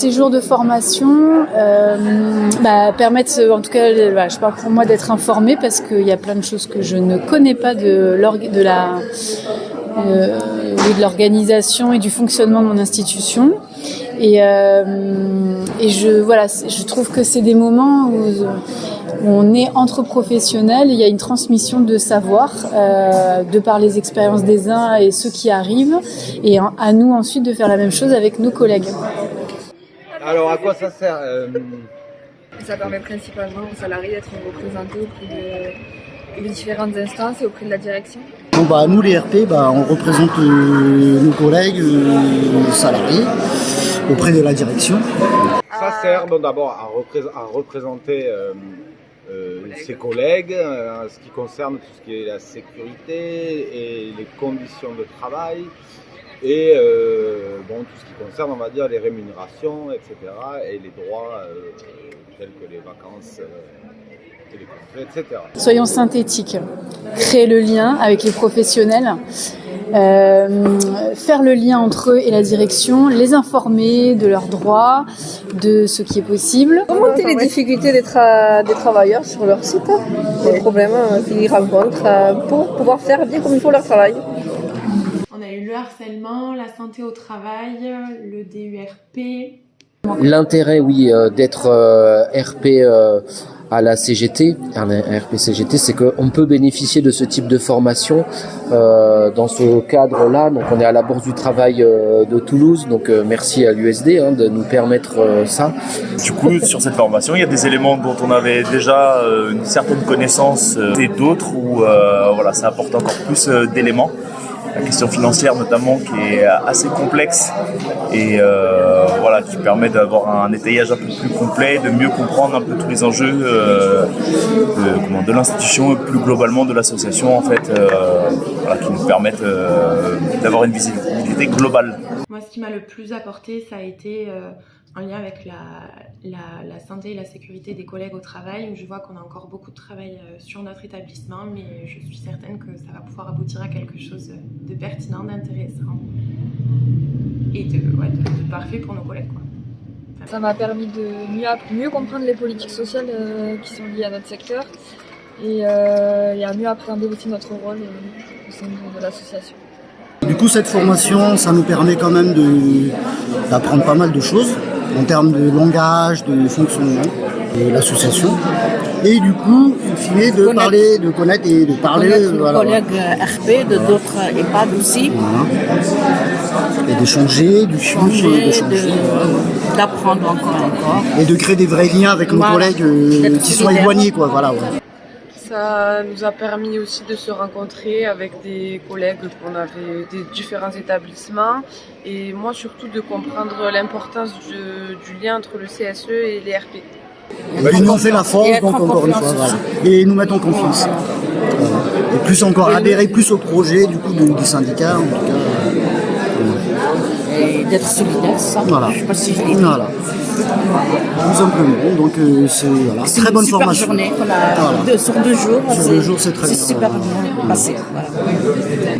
ces jours de formation permettent, en tout cas, je parle pour moi, d'être informée parce qu'il y a plein de choses que je ne connais pas de l'organisation et du fonctionnement de mon institution. Et je trouve que c'est des moments où on est entre professionnels, il y a une transmission de savoir de par les expériences des uns et ceux qui arrivent, et à nous ensuite de faire la même chose avec nos collègues. Alors à quoi ça sert Ça permet principalement aux salariés d'être représentés auprès de différentes instances et auprès de la direction. Nous les RP, on représente nos collègues salariés auprès de la direction. Ça sert d'abord à représenter ses collègues en ce qui concerne tout ce qui est la sécurité et les conditions de travail et tout ce qui concerne, on va dire, les rémunérations, etc. et les droits tels que les vacances, et les congés, etc. Soyons synthétiques, créer le lien avec les professionnels, faire le lien entre eux et la direction, les informer de leurs droits, de ce qui est possible. Remonter les difficultés des travailleurs sur leur site, les problèmes qu'ils rencontrent pour pouvoir faire bien comme il faut leur travail. On a eu le harcèlement, la santé au travail, le DURP. L'intérêt, d'être RP à la CGT, à la RP CGT, c'est qu'on peut bénéficier de ce type de formation dans ce cadre-là. Donc on est à la Bourse du Travail de Toulouse, donc merci à l'USD de nous permettre ça. Du coup, sur cette formation, il y a des éléments dont on avait déjà une certaine connaissance et d'autres où ça apporte encore plus d'éléments. La question financière notamment qui est assez complexe et qui permet d'avoir un étayage un peu plus complet, de mieux comprendre un peu tous les enjeux de l'institution et plus globalement de l'association qui nous permettent d'avoir une visibilité globale. Moi, ce qui m'a le plus apporté, ça a été en lien avec la santé et la sécurité des collègues au travail, où je vois qu'on a encore beaucoup de travail sur notre établissement, mais je suis certaine que ça va pouvoir aboutir à quelque chose de pertinent, d'intéressant et de parfait pour nos collègues, quoi. Ça m'a permis de mieux comprendre les politiques sociales qui sont liées à notre secteur et à mieux appréhender aussi notre rôle au sein de l'association. Du coup, cette formation, ça nous permet quand même d'apprendre pas mal de choses en termes de langage, de fonctionnement de l'association. Et du coup, in fine, de parler, de connaître et de parler. Nos collègues RP, de d'autres EHPAD aussi. Voilà. Et d'échanger, d'apprendre encore. Et de créer des vrais liens avec nos collègues qui sont éloignés, quoi. Voilà. Ça nous a permis aussi de se rencontrer avec des collègues qu'on avait des différents établissements et moi surtout de comprendre l'importance du lien entre le CSE et les RP. L'union fait la force, donc encore une fois, et nous mettons confiance. Et plus encore adhérer plus au projet du coup des syndicats, en tout cas. Et d'être solidaire, ça. Voilà. Je sais pas si je l'ai dit. Voilà. Tout simplement. Donc c'est très bonne formation. Journée qu'on a sur 2 jours. Sur 2 jours, c'est très bien. C'est super bien passé. Voilà.